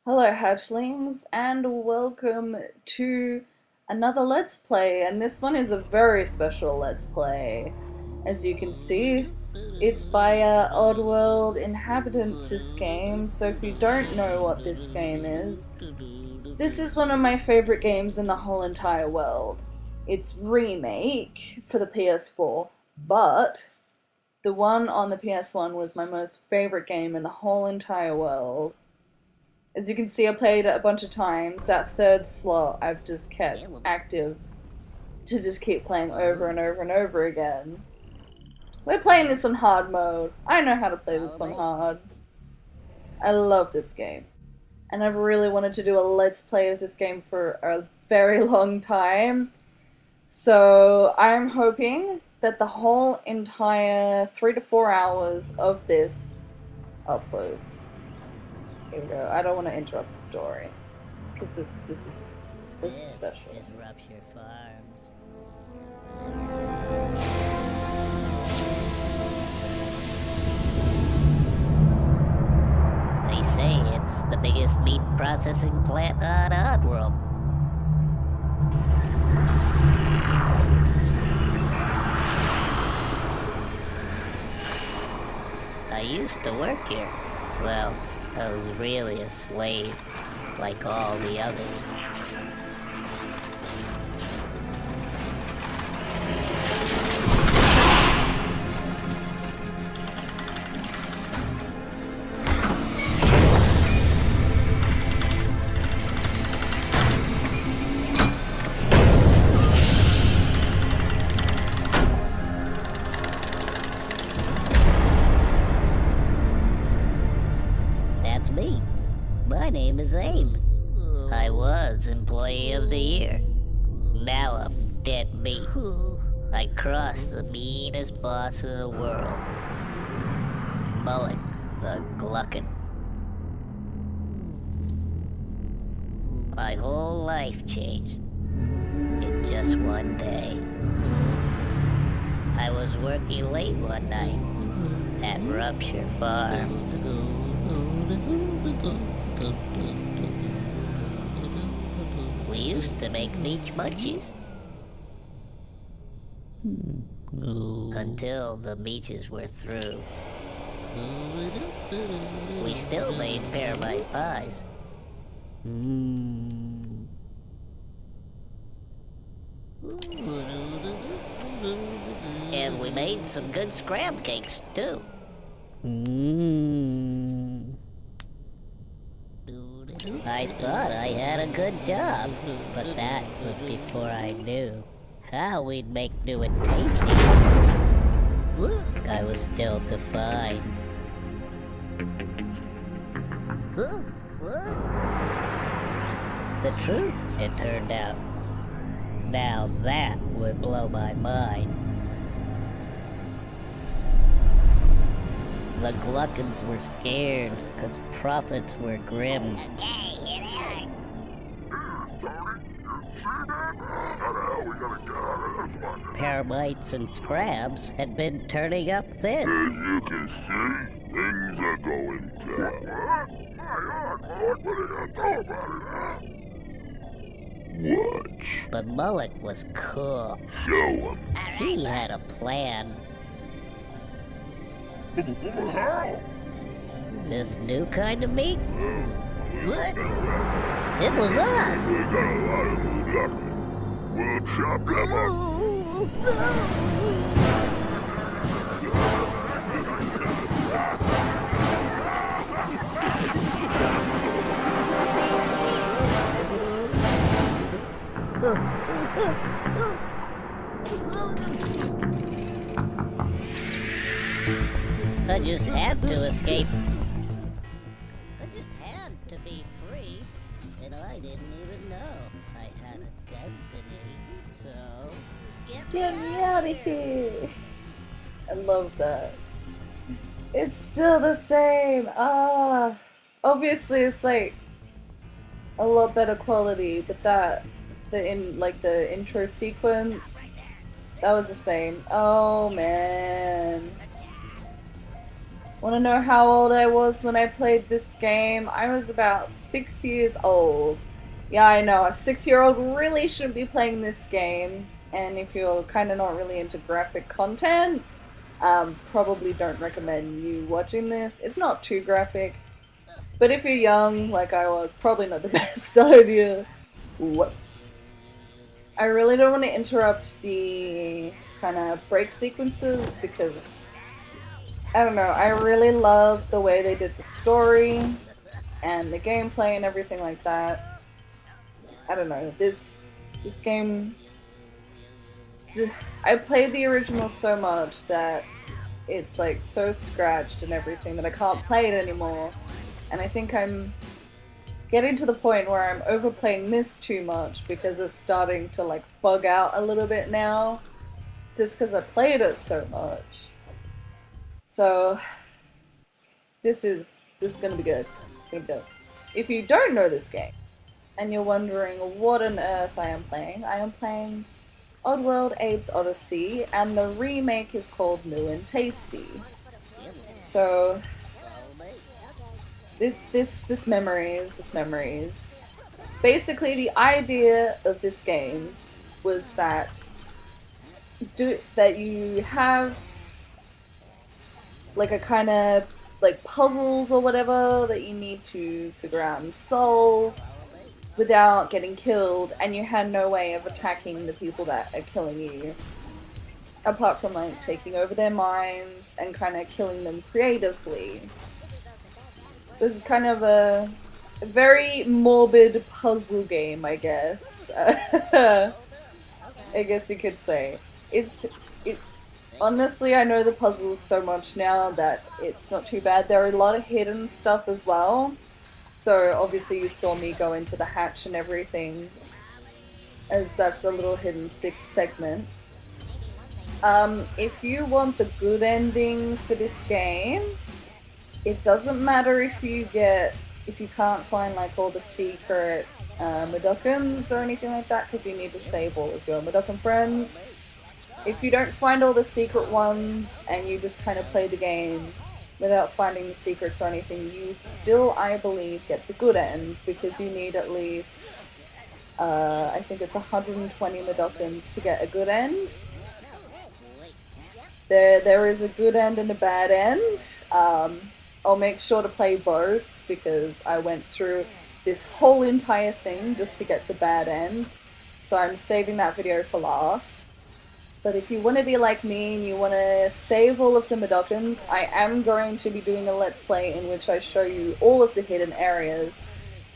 Hello hatchlings and welcome to another Let's Play, and this one is a very special Let's Play. As you can see, it's by Oddworld Inhabitants, this game, so if you don't know what this game is, this is one of my favorite games in the whole entire world. It's Remake for the PS4, but the one on the PS1 was my most favorite game in the whole entire world. As you can see, I played it a bunch of times. That third slot I've just kept active to just keep playing over and over and over again. We're playing this on hard mode. I know how to play this on hard. I love this game. And I've really wanted to do a let's play of this game for a very long time. So I'm hoping that the whole entire 3 to 4 hours of this uploads. Here we go. I don't want to interrupt the story because this is special. This is Rupture Farms. They say it's the biggest meat processing plant on Oddworld. I used to work here. Well, I was really a slave, like all the others. That's me. My name is Abe. I was Employee of the Year. Now I'm dead meat. I crossed the meanest boss in the world. Mullet the Gluckin. My whole life changed in just one day. I was working late one night at Rupture Farms. We used to make meat munchies. Until the meaches were through. We still made pear-mite pies. And we made some good scrab cakes, too. I thought I had a good job, but that was before I knew how we'd make new and tasty. I was still to find. The truth, it turned out. Now that would blow my mind. The Gluckins were scared, because profits were grim. Okay, it is. Pear-mites and scrabs had been turning up thin. As you can see, things are going down. What are you gonna do about it, Watch. But Mullet was cool. Show him. He had a plan. How? This new kind of meat? What? It was us! We got a lot of new luck. We'll chop them up. I just had to escape. I just had to be free, and I didn't even know I had a destiny. So, Get me out of here! I love that. It's still the same. Obviously it's like a lot better quality, but the intro sequence, that was the same. Oh man. Want to know how old I was when I played this game? I was about 6 years old. Yeah, I know, a 6-year-old really shouldn't be playing this game, and if you're kind of not really into graphic content, probably don't recommend you watching this. It's not too graphic, but if you're young, like I was, probably not the best idea. Whoops. I really don't want to interrupt the kind of break sequences because, I don't know, I really love the way they did the story and the gameplay and everything like that. I don't know, this game, I played the original so much that it's like so scratched and everything that I can't play it anymore. And I think I'm getting to the point where I'm overplaying this too much because it's starting to like bug out a little bit now, just because I played it so much. So this is gonna be good. It's gonna be good. If you don't know this game, and you're wondering what on earth I am playing Oddworld Abe's Oddysee, and the remake is called New and Tasty. So this memories. Basically, the idea of this game was that you have like a kind of like puzzles or whatever that you need to figure out and solve without getting killed, and you had no way of attacking the people that are killing you apart from like taking over their minds and kind of killing them creatively. So this is kind of a very morbid puzzle game, I guess. I guess you could say. Honestly, I know the puzzles so much now that it's not too bad. There are a lot of hidden stuff as well. So obviously you saw me go into the hatch and everything, as that's a little hidden segment. If you want the good ending for this game, it doesn't matter if you can't find like all the secret Medokans or anything like that, because you need to save all of your Medokan friends. If you don't find all the secret ones and you just kind of play the game without finding the secrets or anything, you still, I believe, get the good end, because you need at least, I think it's 120 Medokans to get a good end. There is a good end and a bad end. I'll make sure to play both, because I went through this whole entire thing just to get the bad end, so I'm saving that video for last. But if you want to be like me and you want to save all of the Medokans, I am going to be doing a Let's Play in which I show you all of the hidden areas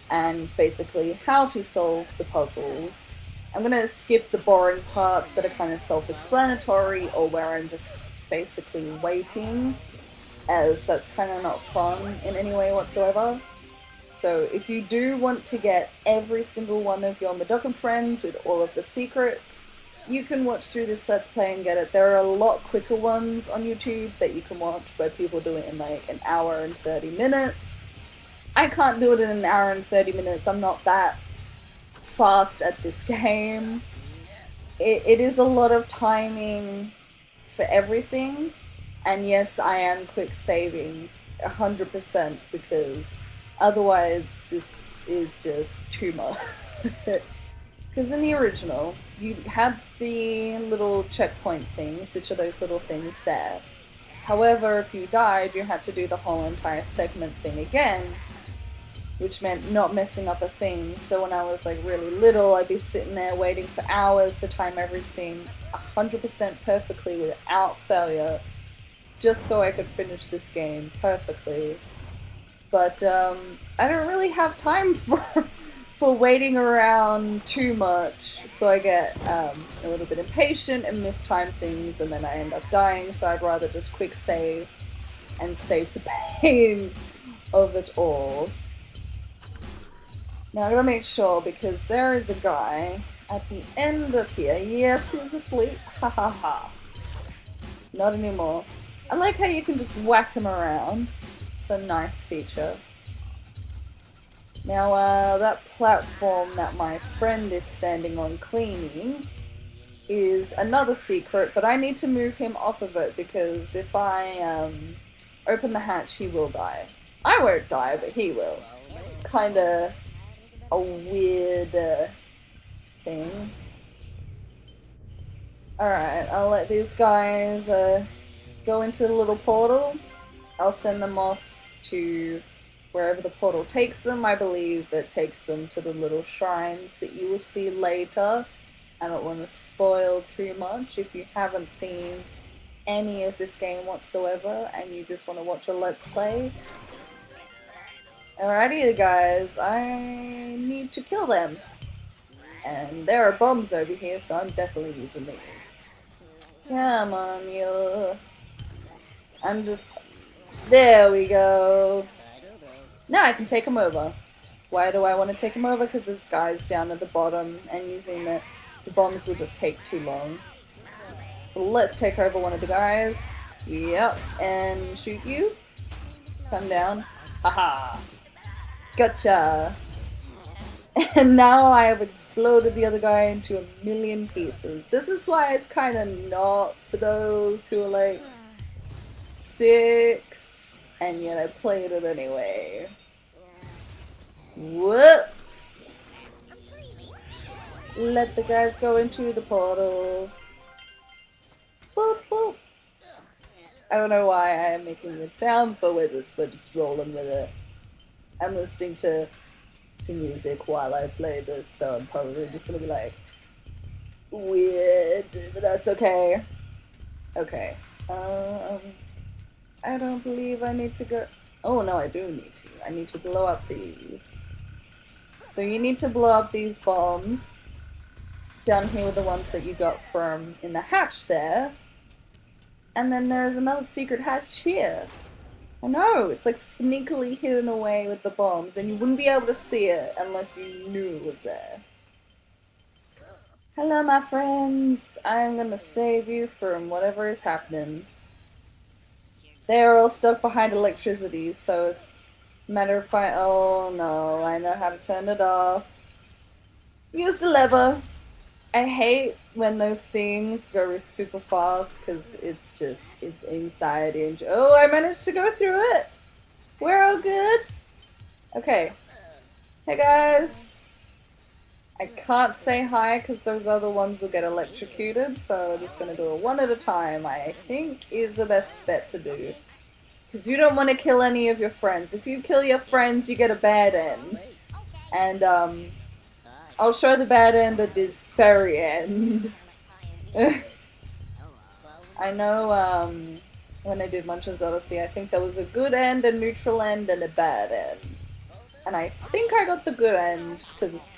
and basically how to solve the puzzles. I'm going to skip the boring parts that are kind of self-explanatory or where I'm just basically waiting, as that's kind of not fun in any way whatsoever. So if you do want to get every single one of your Medokan friends with all of the secrets, you can watch through this Let's Play and get it. There are a lot quicker ones on YouTube that you can watch where people do it in like an hour and 30 minutes. I can't do it in an hour and 30 minutes. I'm not that fast at this game. It is a lot of timing for everything. And yes, I am quick saving 100% because otherwise this is just too much. Because in the original, you had the little checkpoint things, which are those little things there. However, if you died, you had to do the whole entire segment thing again, which meant not messing up a thing. So when I was like really little, I'd be sitting there waiting for hours to time everything 100% perfectly without failure, just so I could finish this game perfectly. But I don't really have time for waiting around too much, so I get a little bit impatient and mistime things, and then I end up dying, so I'd rather just quick save and save the pain of it all. Now I gotta make sure, because there is a guy at the end of here. Yes, he's asleep. Ha ha ha. Not anymore. I like how you can just whack him around. It's a nice feature. Now, that platform that my friend is standing on cleaning is another secret, but I need to move him off of it, because if I open the hatch, he will die. I won't die, but he will. Kinda a weird thing. Alright, I'll let these guys go into the little portal. I'll send them off to wherever the portal takes them. I believe it takes them to the little shrines that you will see later. I don't want to spoil too much if you haven't seen any of this game whatsoever and you just want to watch a Let's Play. Alrighty guys, I need to kill them. And there are bombs over here, so I'm definitely using these. Come on, you. I'm just... There we go. Now I can take them over. Why do I want to take them over? Because there's guys down at the bottom, and using the bombs will just take too long. So let's take over one of the guys. Yep, and shoot you. Come down. Haha. Gotcha. And now I have exploded the other guy into a million pieces. This is why it's kind of not for those who are like 6, and yet I played it anyway. Whoops! Let the guys go into the portal. Boop boop. I don't know why I am making weird sounds, but we're just rolling with it. I'm listening to music while I play this, so I'm probably just gonna be like weird, but that's okay. Okay. I don't believe I need to go. Oh no, I do need to. I need to blow up these. So you need to blow up these bombs. Down here were the ones that you got from in the hatch there. And then there's another secret hatch here. I know, it's like sneakily hidden away with the bombs, and you wouldn't be able to see it unless you knew it was there. Hello, my friends. I'm gonna save you from whatever is happening. They are all stuck behind electricity, so it's a matter of fact. Oh no, I know how to turn it off. Use the lever. I hate when those things go super fast because it's anxiety and oh, I managed to go through it. We're all good. Okay. Hey guys. I can't say hi because those other ones will get electrocuted, so I'm just going to do it one at a time, I think is the best bet to do. Because you don't want to kill any of your friends. If you kill your friends, you get a bad end. And, I'll show the bad end at the very end. I know, when I did Munch's Odyssey, I think there was a good end, a neutral end, and a bad end. And I think I got the good end, because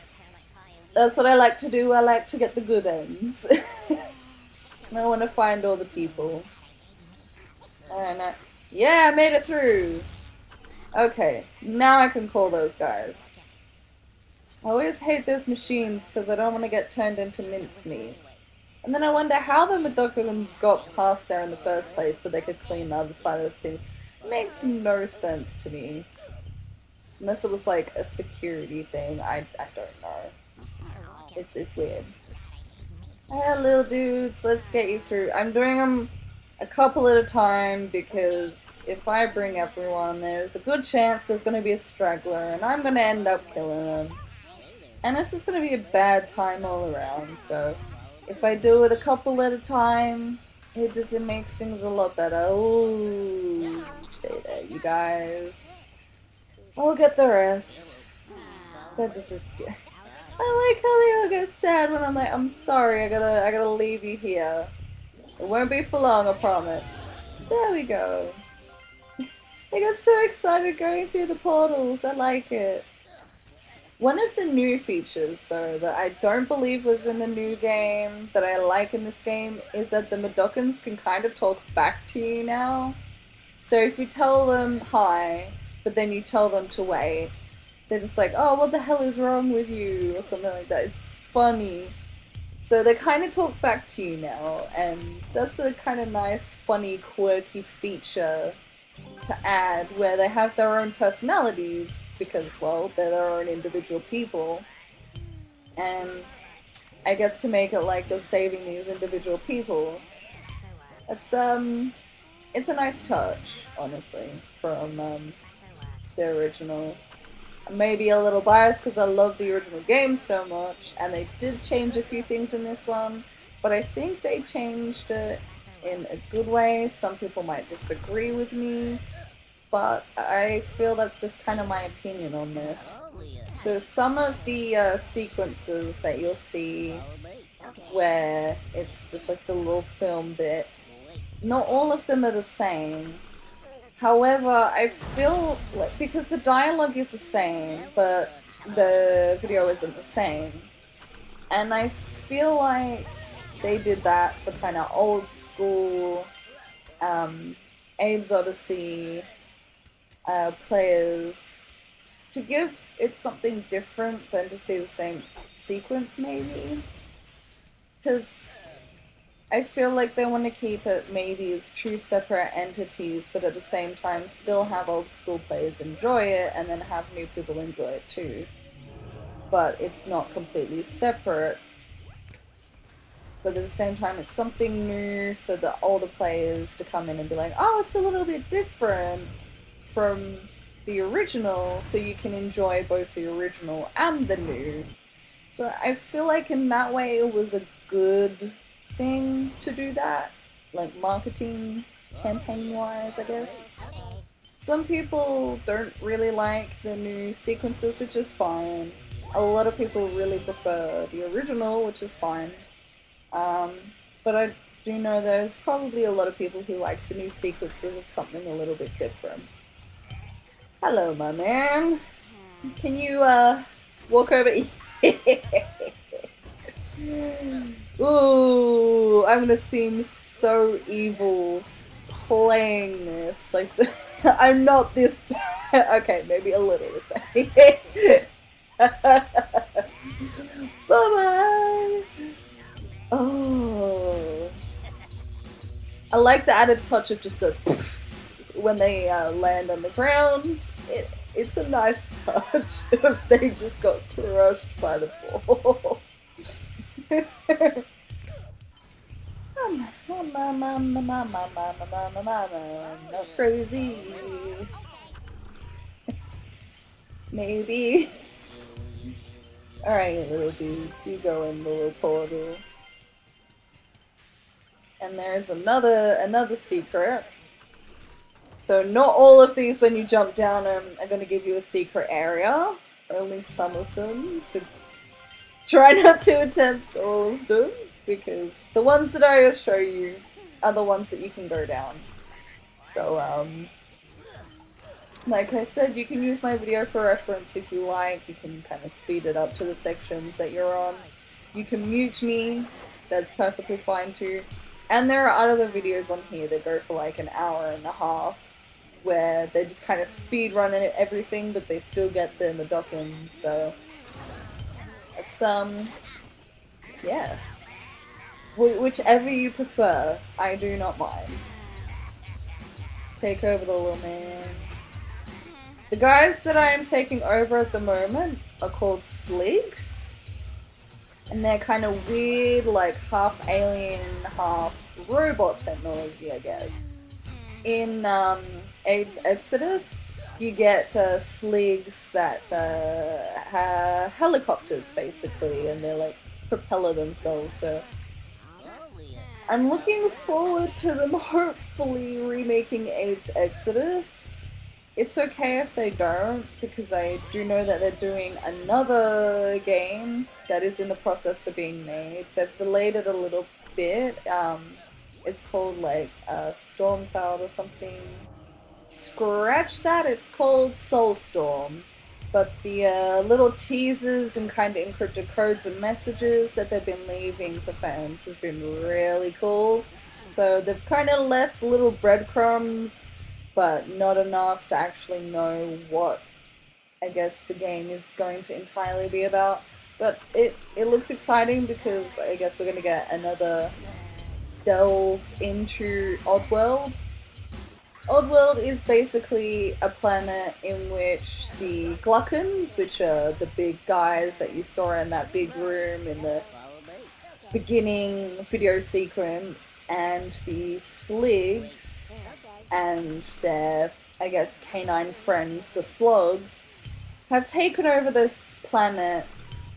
that's what I like to do. I like to get the good ends. And I want to find all the people. Alright, yeah, I made it through! Okay, now I can call those guys. I always hate those machines because I don't want to get turned into mincemeat. And then I wonder how the Medokans got past there in the first place so they could clean the other side of the thing. It makes no sense to me. Unless it was like a security thing, I don't know. It's weird. Hey little dudes, let's get you through. I'm doing them a couple at a time because if I bring everyone, there's a good chance there's going to be a straggler and I'm going to end up killing them. And it's just going to be a bad time all around, so if I do it a couple at a time, it makes things a lot better. Ooh, stay there, you guys. I'll get the rest. That just good. I like how they all get sad when I'm like, I'm sorry, I gotta leave you here. It won't be for long, I promise. There we go. They got so excited going through the portals, I like it. One of the new features, though, that I don't believe was in the new game, that I like in this game, is that the Medokans can kind of talk back to you now. So if you tell them hi, but then you tell them to wait, they're just like, oh, what the hell is wrong with you? Or something like that. It's funny. So they kind of talk back to you now, and that's a kind of nice, funny, quirky feature to add, where they have their own personalities, because, well, they're their own individual people. And I guess to make it like you're saving these individual people. It's it's a nice touch, honestly, from the original. Maybe a little biased because I love the original game so much, and they did change a few things in this one, but I think they changed it in a good way. Some people might disagree with me, but I feel that's just kind of my opinion on this. So some of the sequences that you'll see where it's just like the little film bit, not all of them are the same. However, I feel like, because the dialogue is the same, but the video isn't the same, and I feel like they did that for kind of old school Abe's Oddysee players, to give it something different than to see the same sequence, maybe. Because I feel like they want to keep it maybe as two separate entities, but at the same time still have old school players enjoy it and then have new people enjoy it too. But it's not completely separate. But at the same time, it's something new for the older players to come in and be like, oh, it's a little bit different from the original, so you can enjoy both the original and the new. So I feel like in that way it was a good thing to do that, like marketing campaign wise, I guess. Some people don't really like the new sequences, which is fine. A lot of people really prefer the original, which is fine. But I do know there's probably a lot of people who like the new sequences as something a little bit different. Hello, my man. Can you walk over here? Ooh, I'm gonna seem so evil playing this. Like, I'm not this bad. Okay, maybe a little this bad. Bye-bye. Oh. I like the added touch of just a when they land on the ground. It's a nice touch if they just got crushed by the fall. Not crazy. Maybe. Alright, little dudes, you go in the little portal. And there's another secret. So not all of these, when you jump down them, are going to give you a secret area. Only some of them. So try not to attempt all of them, because the ones that I will show you are the ones that you can go down. So, like I said, you can use my video for reference if you like. You can kind of speed it up to the sections that you're on. You can mute me. That's perfectly fine too. And there are other videos on here that go for like an hour and a half, where they just kind of speed run everything, but they still get the Medokins, so it's yeah. Whichever you prefer, I do not mind. Take over the little man. The guys that I am taking over at the moment are called Sligs. And they're kind of weird, like half alien, half robot technology, I guess. In Abe's Exodus, you get Sligs that have helicopters, basically, and they're like propeller themselves, so I'm looking forward to them hopefully remaking Abe's Exodus. It's okay if they don't, because I do know that they're doing another game that is in the process of being made. They've delayed it a little bit. It's called like Storm Cloud or something. Scratch that, it's called Soulstorm. But the little teasers and kind of encrypted codes and messages that they've been leaving for fans has been really cool. So they've kind of left little breadcrumbs, but not enough to actually know what, I guess, the game is going to entirely be about. But it looks exciting because I guess we're going to get another delve into Oddworld. Oddworld is basically a planet in which the Gluckins, which are the big guys that you saw in that big room in the beginning video sequence, and the Sligs and their, I guess, canine friends, the Slugs, have taken over this planet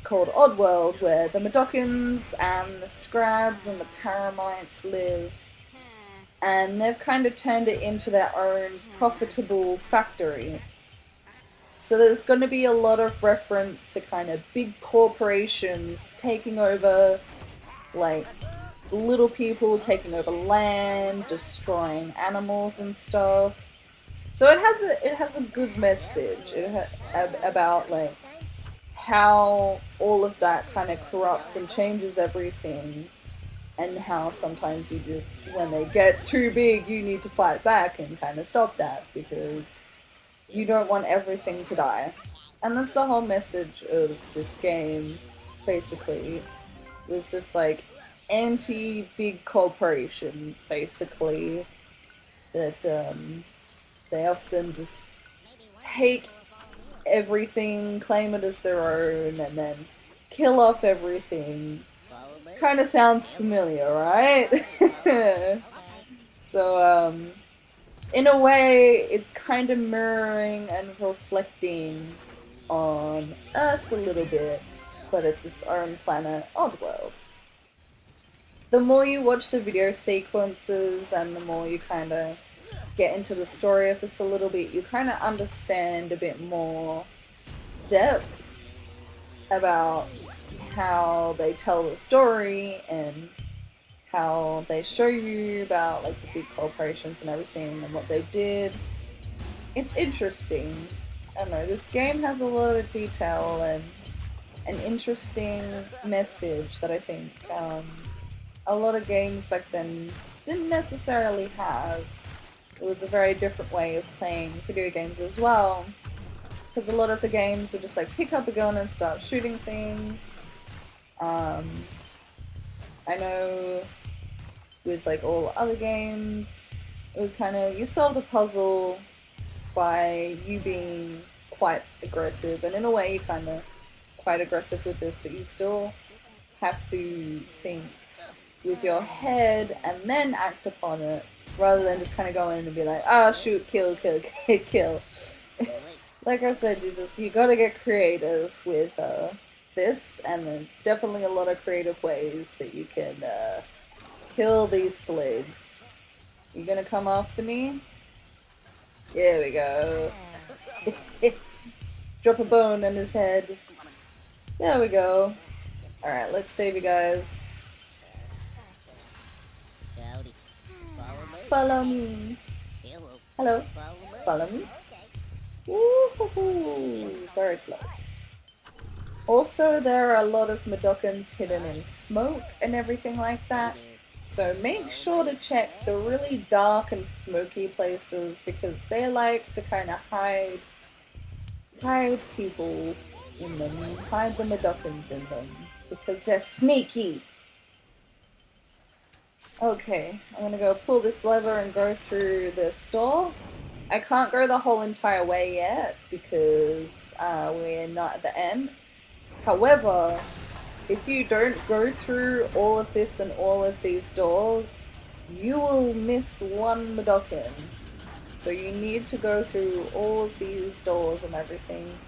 called Oddworld, where the Medokins and the Scrabs and the Paramites live, and they've kind of turned it into their own profitable factory. So there's going to be a lot of reference to kind of big corporations taking over, like, little people taking over land, destroying animals and stuff. So it has a good message about, like, how all of that kind of corrupts and changes everything, and how sometimes you just, when they get too big, you need to fight back and kind of stop that, because you don't want everything to die. And that's the whole message of this game, basically. It was just like anti-big corporations, basically, that they often just take everything, claim it as their own, and then kill off everything. Kind of sounds familiar, right? So, in a way, it's kind of mirroring and reflecting on Earth a little bit, but it's its own planet, Oddworld. The more you watch the video sequences and the more you kind of get into the story of this a little bit, you kind of understand a bit more depth about how they tell the story and how they show you about, like, the big corporations and everything and what they did. It's interesting. I don't know, this game has a lot of detail and an interesting message that I think a lot of games back then didn't necessarily have. It was a very different way of playing video games as well, because a lot of the games would just, like, pick up a gun and start shooting things. I know with, like, all other games, it was kind of, you solve the puzzle by you being quite aggressive, and in a way you're kind of quite aggressive with this, but you still have to think with your head and then act upon it, rather than just kind of go in and be like, ah, shoot, kill, kill, kill. Like I said, you gotta get creative with this, and there's definitely a lot of creative ways that you can kill these Sligs. You gonna come after me? There we go. Drop a bone in his head. There we go. Alright, let's save you guys. Follow me. Hello. Follow me. Woohoo! Very close. Also, there are a lot of Medokins hidden in smoke and everything like that, so make sure to check the really dark and smoky places, because they like to kind of hide people in them, hide the Medokins in them, because they're sneaky. Okay, I'm gonna go pull this lever and go through this door. I can't go the whole entire way yet because we're not at the end. However, if you don't go through all of this and all of these doors, you will miss one Medokin. So you need to go through all of these doors and everything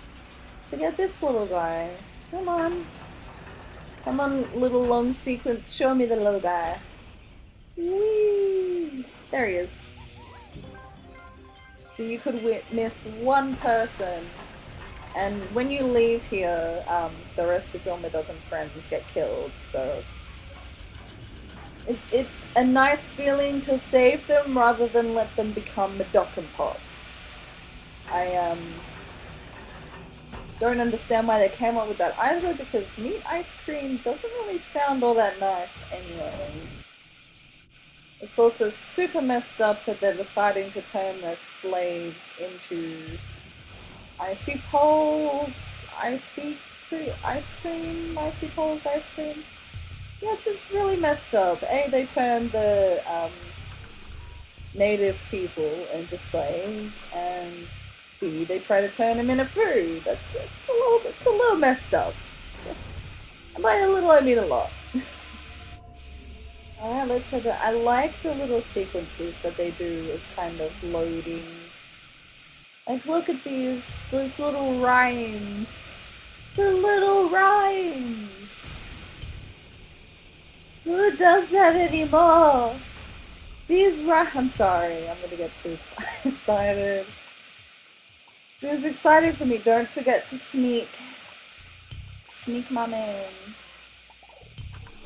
to get this little guy. Come on. Come on, little long sequence, show me the little guy. Whee! There he is. So you could witness one person, and when you leave here, the rest of your Medokin friends get killed, so it's a nice feeling to save them rather than let them become Medokin pops. I don't understand why they came up with that either, because meat ice cream doesn't really sound all that nice anyway. It's also super messed up that they're deciding to turn their slaves into icy poles, icy cream. Yeah, it's just really messed up. A, they turned the native people into slaves, and B, they try to turn them into food. It's a little messed up. And by a little, I mean a lot. Alright, let's head to, I like the little sequences that they do as kind of loading. Like, look at these little rhymes. The little rhymes! Who does that anymore? These rhymes. I'm sorry, I'm gonna get too excited. This is exciting for me. Don't forget to sneak. Sneak my man.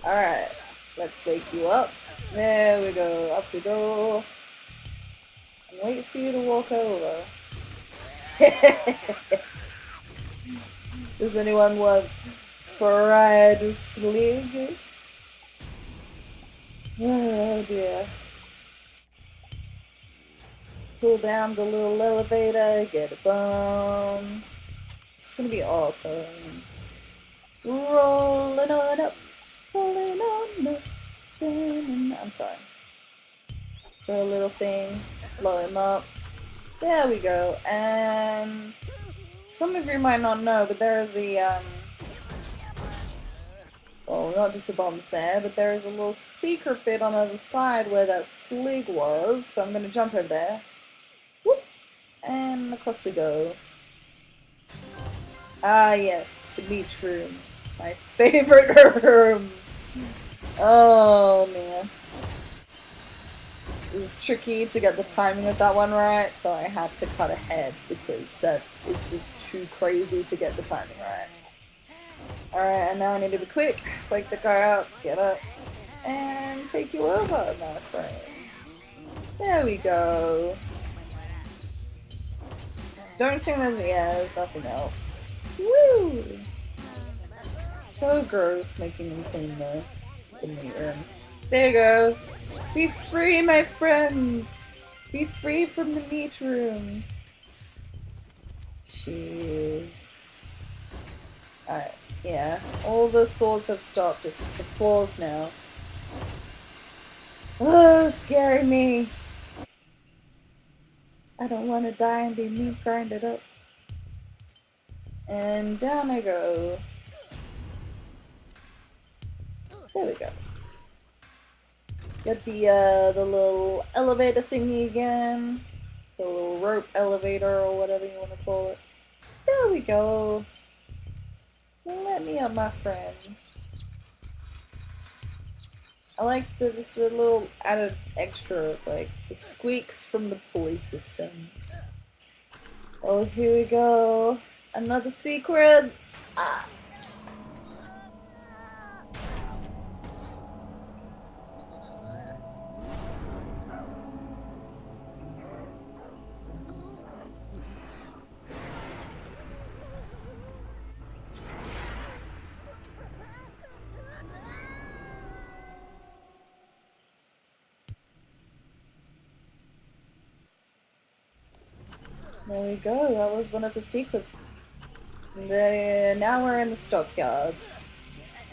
Alright, let's wake you up. There we go, up we go. And wait for you to walk over. Does anyone want fried sling? Oh dear. Pull down the little elevator, get a bone. It's gonna be awesome. Rolling on up, rolling on up. I'm sorry. For a little thing, blow him up. There we go. And some of you might not know, but there is a well, not just the bombs there, but there is a little secret bit on the other side where that slig was. So I'm gonna jump over there. Whoop! And across we go. Ah, yes, the beach room. My favorite room. Oh, man. It was tricky to get the timing of that one right, so I had to cut ahead because that is just too crazy to get the timing right. Alright, and now I need to be quick. Wake the guy up, get up, and take you over, my friend. There we go. Don't think there's nothing else. Woo! So gross making him clean the meat room. There you go. Be free, my friends! Be free from the meat room. Jeez. Alright, yeah. All the swords have stopped. It's just the floors now. Oh, scary me. I don't want to die and be meat grinded up. And down I go. There we go. Get the little elevator thingy again. The little rope elevator or whatever you want to call it. There we go. Let me up, my friend. I like just the little added extra, like the squeaks from the pulley system. Oh, here we go. Another sequence. Ah. There we go, that was one of the secrets. Now we're in the stockyards.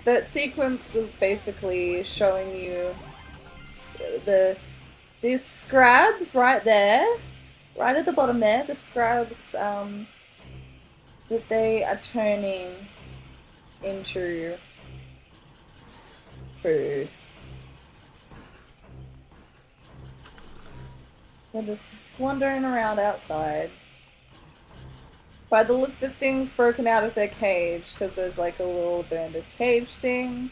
That sequence was basically showing you these scrabs right there, right at the bottom there, the scrabs that they are turning into food. They're just wandering around outside. By the looks of things, broken out of their cage, because there's like a little abandoned cage thing,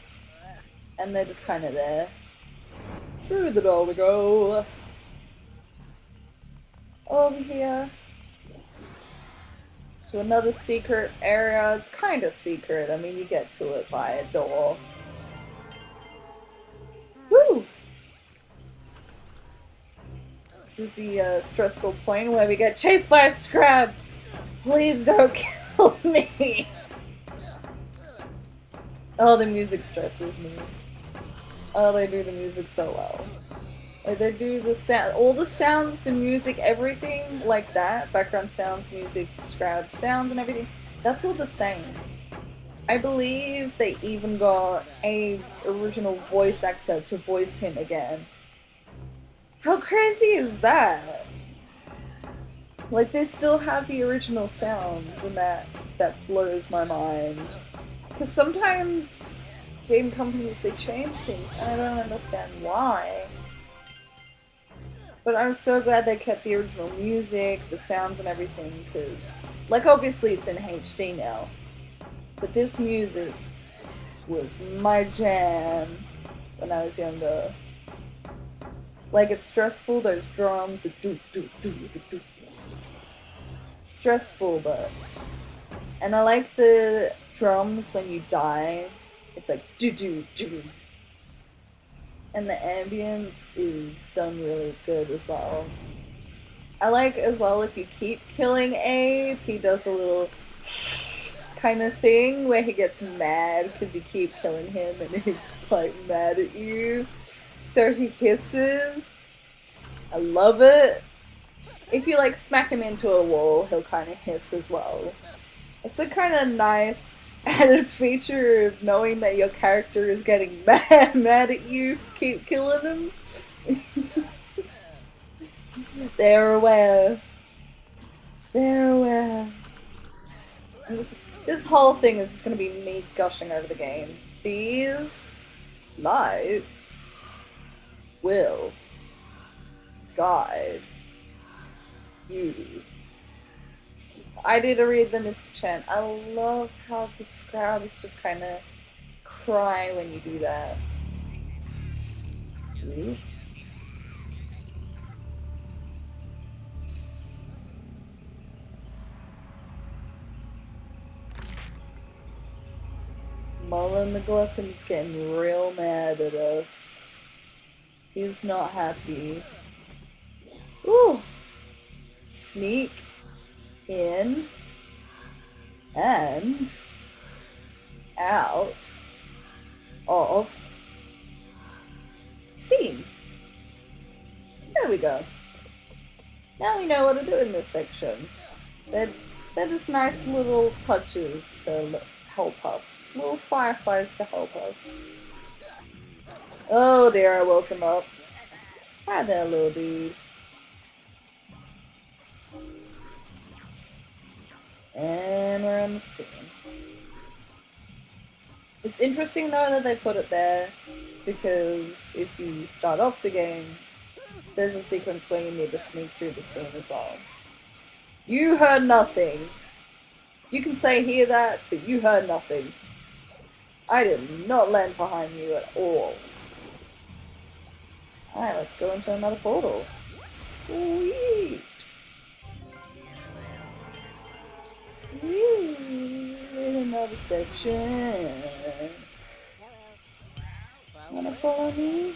and they're just kind of there. Through the door we go. Over here. To another secret area. It's kind of secret. I mean, you get to it by a door. Woo! This is the stressful point where we get chased by a scrab. Please don't kill me. Oh, the music stresses me. Oh, they do the music so well. Like, they do the sound, all the sounds, the music, everything like that. Background sounds, music, scrab sounds and everything. That's all the same. I believe they even got Abe's original voice actor to voice him again. How crazy is that? Like, they still have the original sounds, and that blows my mind. Because sometimes game companies, they change things, and I don't understand why. But I'm so glad they kept the original music, the sounds and everything, because, like, obviously it's in HD now, but this music was my jam when I was younger. Like, it's stressful, those drums, do do do do do. Stressful, but... And I like the drums when you die. It's like do do do. And the ambience is done really good as well. I like as well if you keep killing Abe, he does a little kind of thing where he gets mad because you keep killing him and he's like mad at you. So he hisses. I love it. If you like smack him into a wall, he'll kind of hiss as well. It's a kind of nice added feature of knowing that your character is getting mad at you, keep killing him. They're aware. They're aware. I'm just, this whole thing is just gonna be me gushing over the game. These lights will guide you. I did read the Mr. Chen. I love how the scrubs just kind of cry when you do that. Ooh. Mullen the Glutton's getting real mad at us. He's not happy. Ooh! Sneak in and out of Steam. There we go. Now we know what to do in this section. They're just nice little touches to help us. Little fireflies to help us. Oh dear, I woke him up. Hi there, little dude. And we're on the Steam. It's interesting though that they put it there, because if you start off the game, there's a sequence where you need to sneak through the Steam as well. You heard nothing. You can say hear that, but you heard nothing. I did not land behind you at all. Alright, let's go into another portal. Sweet! Woo! In another section. Wanna follow me?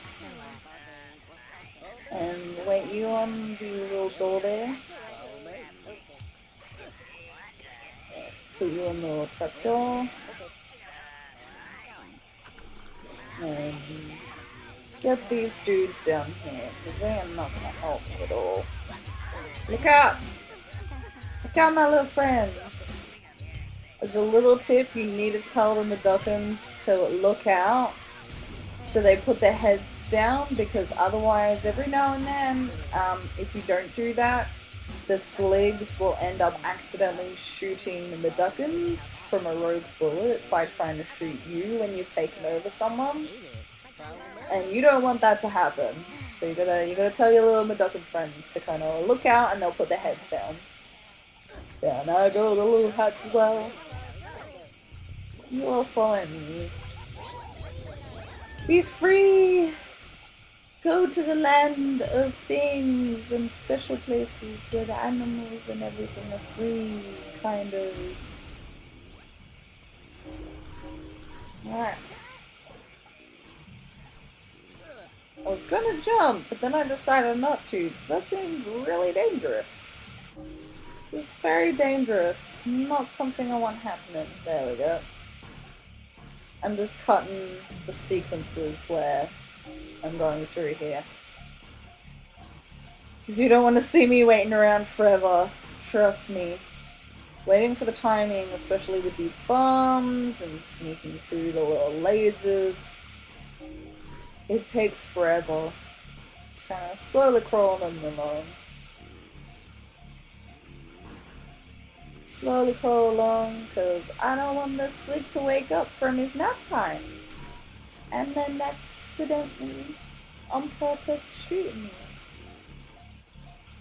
And wait you on the little door there. Put you on the little trapdoor. And get these dudes down here, because they are not gonna help me at all. Look out! Look out, my little friends! As a little tip, you need to tell the Meducans to look out so they put their heads down, because otherwise, every now and then, if you don't do that, the Sligs will end up accidentally shooting the Meducans from a rogue bullet by trying to shoot you when you've taken over someone. And you don't want that to happen. So you gotta tell your little Meducan friends to kind of look out, and they'll put their heads down. Down I go, the little hatch as well. You will follow me. Be free! Go to the land of things and special places where the animals and everything are free, kind of. Alright. I was gonna jump, but then I decided not to, because that seemed really dangerous. It's very dangerous. Not something I want happening. There we go. I'm just cutting the sequences where I'm going through here. Because you don't want to see me waiting around forever. Trust me. Waiting for the timing, especially with these bombs and sneaking through the little lasers. It takes forever. Just kind of slowly crawling along. Slowly crawl along, because I don't want this Slig to wake up from his nap time. and then accidentally, on purpose, shoot me.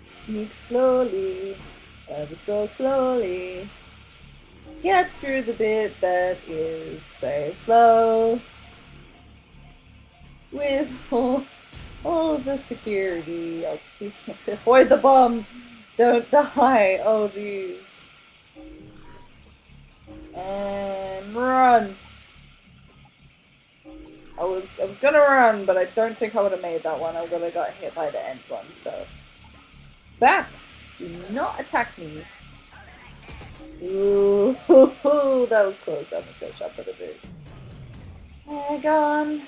Sneak slowly, ever so slowly. Get through the bit that is very slow. With all of the security. Avoid the bomb! Don't die! Oh jeez. And run! I was gonna run, but I don't think I would have made that one. I would have got hit by the end one, so. Bats! Do not attack me. Ooh, that was close. I almost got shot by the boot. Alright, go on.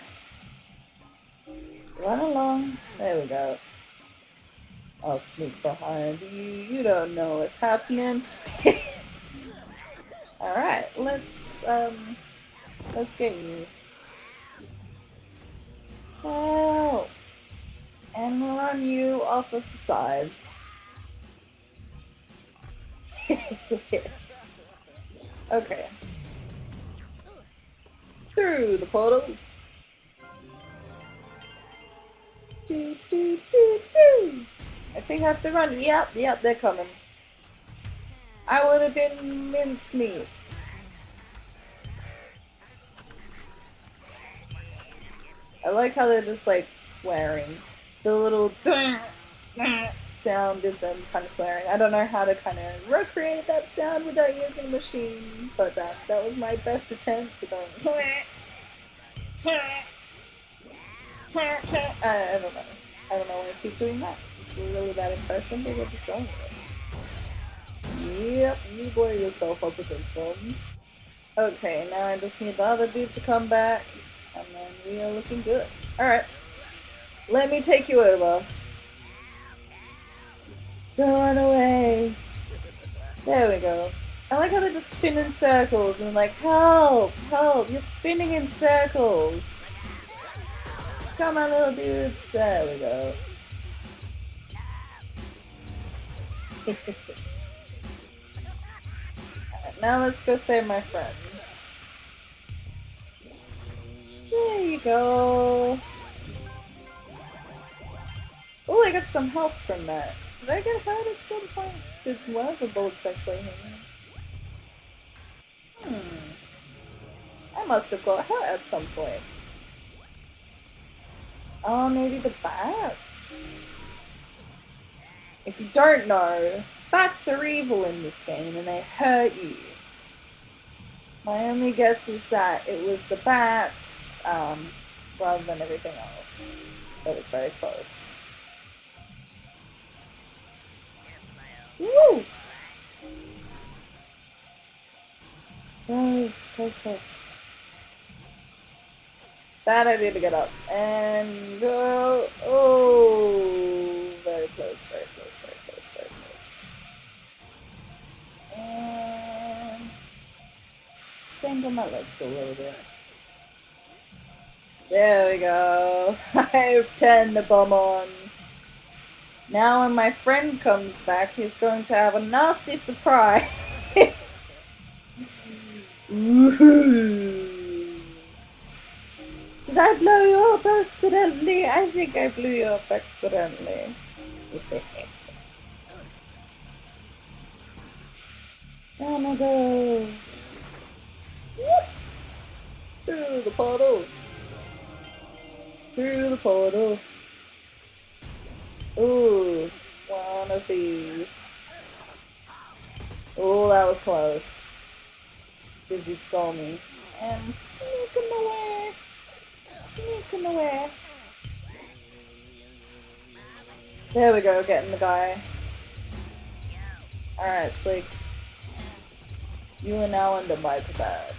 Run along. There we go. I'll sneak behind you. You don't know what's happening. Alright, let's get you. Help! And run you off of the side. Okay. Through the portal. Do, do, do, do. I think I have to run. Yep, they're coming. I would have been mincemeat. I like how they're just like swearing. The little sound is them kind of swearing. I don't know how to kind of recreate that sound without using a machine, but that was my best attempt to go. I don't know. I don't know why I keep doing that. It's a really bad impression, but we're just going with it. Yep, you blow yourself up with those bombs. Okay, now I just need the other dude to come back, and then we are looking good. Alright. Let me take you over. Don't run away. There we go. I like how they just spin in circles and like, help, help, you're spinning in circles. Come on, little dudes. There we go. Alright, now let's go save my friends. There you go. Oh, I got some health from that. Did I get hurt at some point? Did one of the bullets actually hit me? I must have got hurt at some point. Oh, maybe the bats? If you don't know, bats are evil in this game and they hurt you. My only guess is that it was the bats, rather than everything else. That was very close. Woo! Close, close, close. Bad idea to get up. And go. Oh! Very close, very close, very close, very close. And stand on my legs a little bit. There we go. I've turned the bomb on. Now when my friend comes back, he's going to have a nasty surprise. Ooh. Did I blow you up accidentally? I think I blew you up accidentally. Down I go. Whoop. Through the portal. Through the portal. Ooh, one of these. Ooh, that was close. Because he saw me. And sneaking away. Sneaking away. There we go, getting the guy. Alright, Sleek. You are now under my command.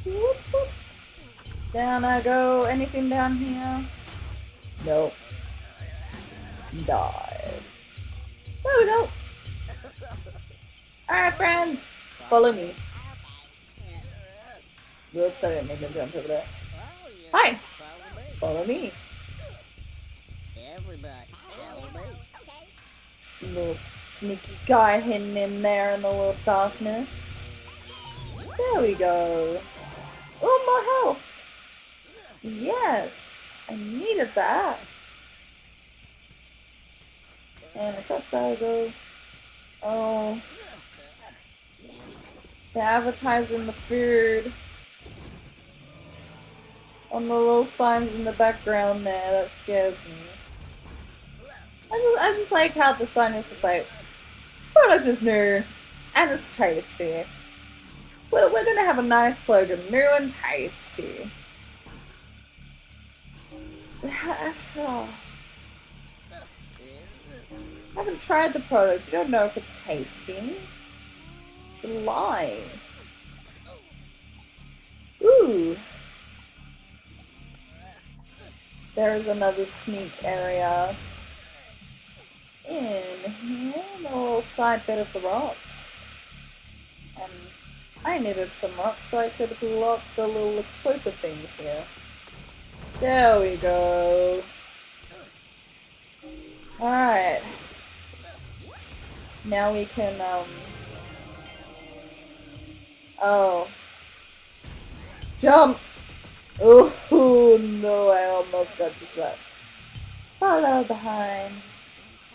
Whoop, whoop. Down I go. Anything down here? Nope. Died. There we go. Alright, friends. Follow me. Whoops, I didn't mean to jump over there. Hi. Follow me. Little sneaky guy hidden in there in the little darkness. There we go. Oh, more health! Yes! I needed that. And across I go. Oh. They're advertising the food on the little signs in the background there. That scares me. I just like how the sign is just like, this product is new and it's tasty. We're gonna have a nice slogan, new and tasty. I haven't tried the product. You don't know if it's tasty. It's a lie. Ooh. There is another sneak area in here, the little side bit of the rocks. I needed some rocks so I could block the little explosive things here. There we go. Alright. Now we can, oh. Jump! Oh no, I almost got the shot. Follow behind.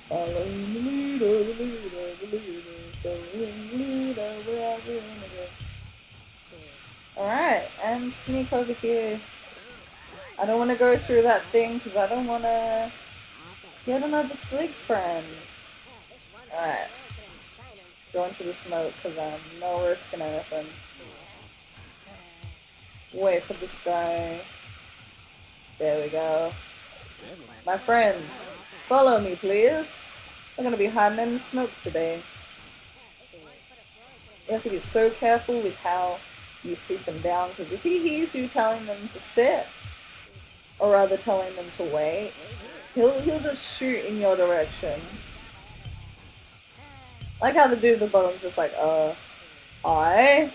Following the leader, the leader, the leader, following the leader, wherever you wanna go. Alright, and sneak over here. I don't want to go through that thing because I don't want to get another sleek friend. Alright. Go into the smoke because I'm no risk in anything. Wait for this guy. There we go. My friend, follow me please. We're going to be hiding in the smoke today. You have to be so careful with how you sit them down because if he hears you telling them to sit, or rather telling them to wait, he'll just shoot in your direction. Like how the dude at the bottom's just like, hi?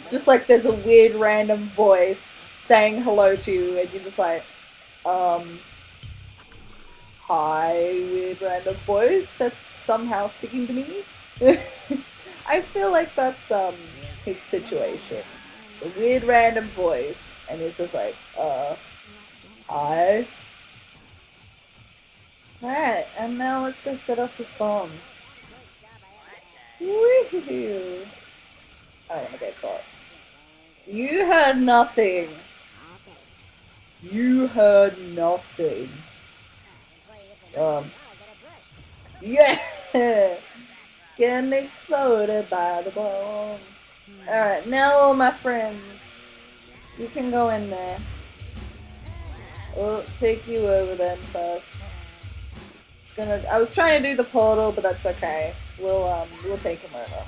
Just like there's a weird random voice saying hello to you and you're just like, hi, weird random voice that's somehow speaking to me? I feel like that's, his situation. A weird random voice, and it's just like, hi. Alright, and now let's go set off this bomb. Woohoo! I don't wanna get caught. You heard nothing! You heard nothing. Yeah! Getting exploded by the bomb. Alright, now all my friends, you can go in there. We'll take you over then first. I was trying to do the portal, but that's okay. We'll take him over.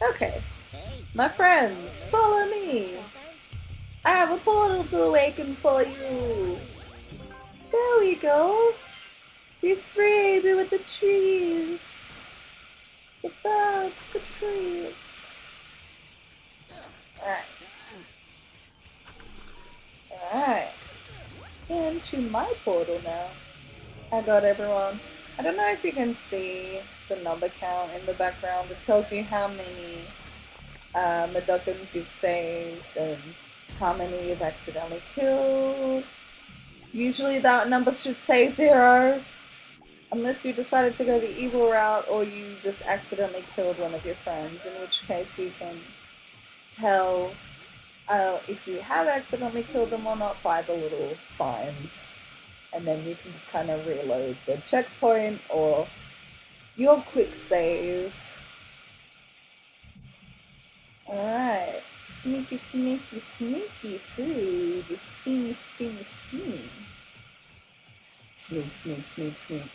Okay. My friends, follow me. I have a portal to awaken for you. There we go. Be free, be with the trees. The birds, the trees. Alright. Alright. Into my portal now. I got everyone. I don't know if you can see the number count in the background. It tells you how many Meducans you've saved and how many you've accidentally killed. Usually that number should say 0. Unless you decided to go the evil route or you just accidentally killed one of your friends, in which case you can tell if you have accidentally killed them or not by the little signs. And then you can just kind of reload the checkpoint or your quick save. Alright, sneaky, sneaky, sneaky through the steamy, steamy, steamy. Sneak, sneak, sneak, sneak.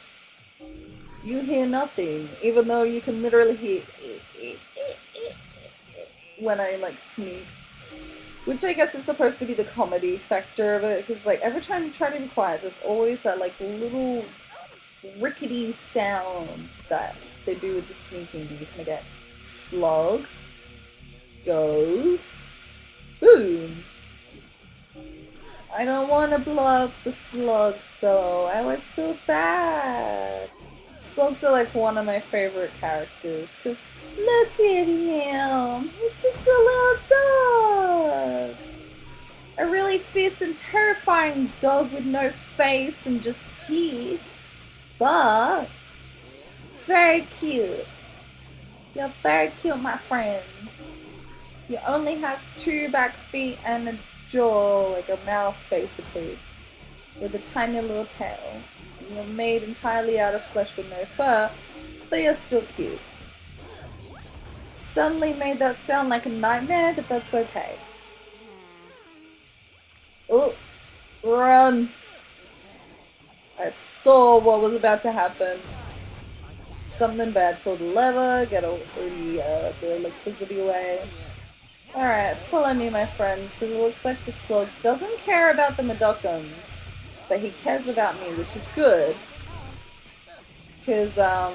You hear nothing, even though you can literally hear when I like sneak. Which I guess is supposed to be the comedy factor of it, because like every time you try to be quiet, there's always that like little rickety sound that they do with the sneaking. You kind of get slog, goes, boom. I don't want to blow up the slug though. I always feel bad. Slugs are like one of my favorite characters because Look at him. He's just a little dog. A really fierce and terrifying dog with no face and just teeth. But very cute. You're very cute, my friend. You only have 2 back feet and a jaw, like a mouth basically, with a tiny little tail. And you're made entirely out of flesh with no fur, but you're still cute. Suddenly made that sound like a nightmare, but that's okay. Oh, run! I saw what was about to happen. Something bad. Pull the lever, get the electricity away. Alright, follow me, my friends, because it looks like the slug doesn't care about the Medokans, but he cares about me, which is good. Because, I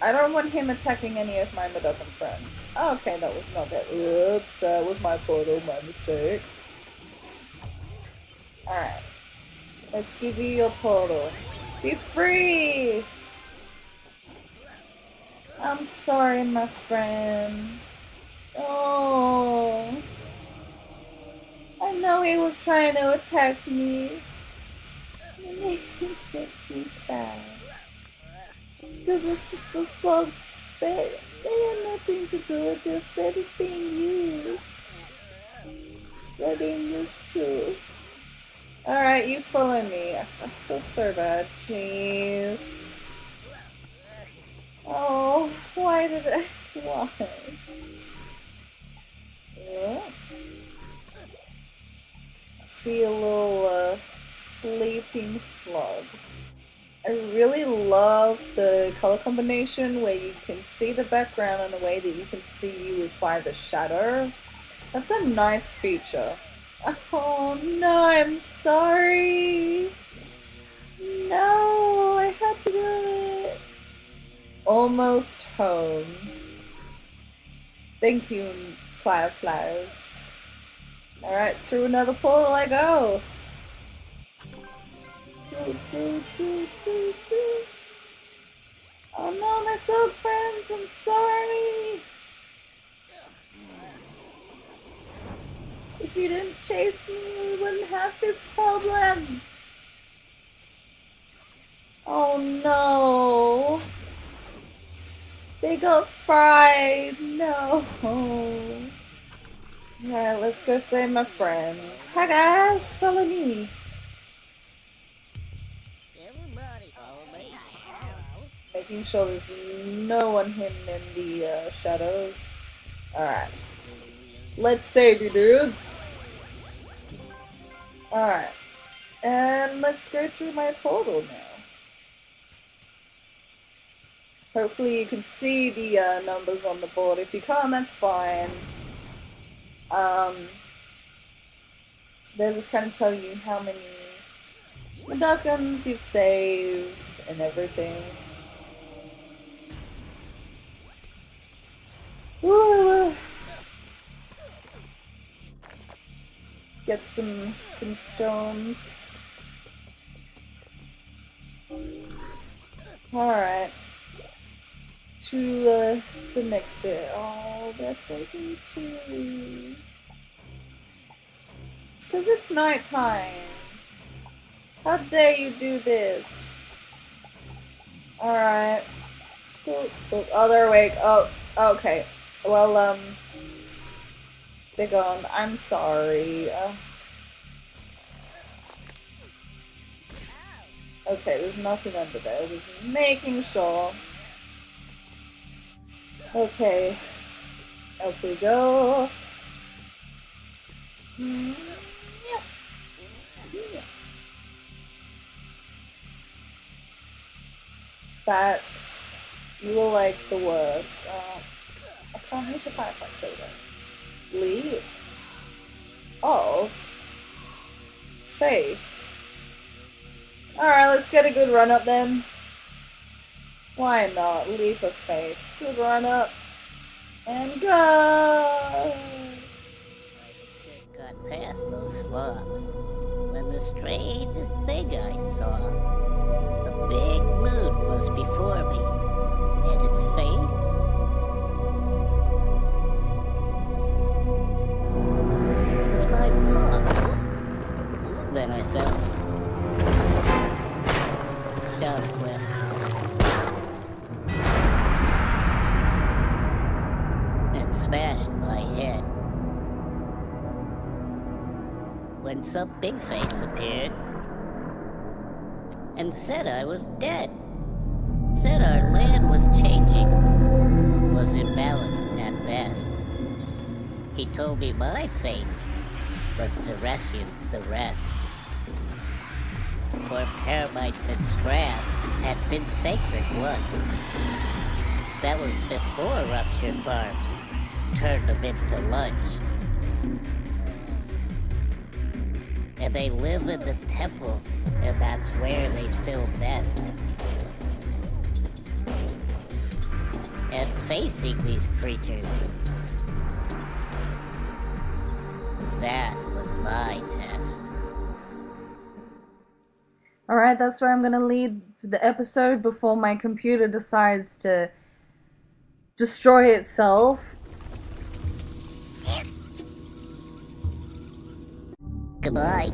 don't want him attacking any of my Medokan friends. Oh, okay, that was not that. Oops, that was my portal, my mistake. Alright. Let's give you your portal. Be free! I'm sorry, my friend. Oh. I know he was trying to attack me. It makes me sad. Because the slugs, they have nothing to do with this. They're just being used. They're being used too. Alright, you follow me. I feel so bad. Jeez. Oh, why did I... Why? Oh. I see a little sleeping slug. I really love the color combination where you can see the background and the way that you can see you is by the shadow. That's a nice feature. Oh no, I'm sorry. No, I had to do it. Almost home. Thank you, fireflies. Alright, through another portal I go. Oh no, my soul friends, I'm sorry. If you didn't chase me, we wouldn't have this problem. Oh no. They got fried. No. Alright, let's go save my friends. Hi guys, follow me. Making sure there's no one hidden in the shadows. Alright. Let's save you dudes. Alright. And let's go through my portal now. Hopefully you can see the numbers on the board. If you can't, that's fine. They'll just kind of tell you how many Medokans you've saved and everything. Woo! Get some stones. Alright. To the next bit. Oh, they're sleeping too. It's because it's nighttime. How dare you do this? Alright. Oh, they're awake. Oh, okay. Well, they're gone. I'm sorry. Okay, there's nothing under there. Just making sure. Okay. Up we go. Yep. Yep. Bats. You were like the worst. I can't reach a fire if I say that. Leap. Oh. Faith. Alright, let's get a good run up then. Why not? Leap of faith. Good run up. And go! I just got past those slugs when the strangest thing I saw. A big moon was before me, and its face when some big face appeared and said I was dead. Said our land was changing, was imbalanced at best. He told me my fate was to rescue the rest. For termites and scraps had been sacred once. That was before rupture farms turned them into lunch. And they live in the temples, and that's where they still nest. And facing these creatures, that was my test. Alright, that's where I'm gonna leave the episode before my computer decides to destroy itself. Goodbye.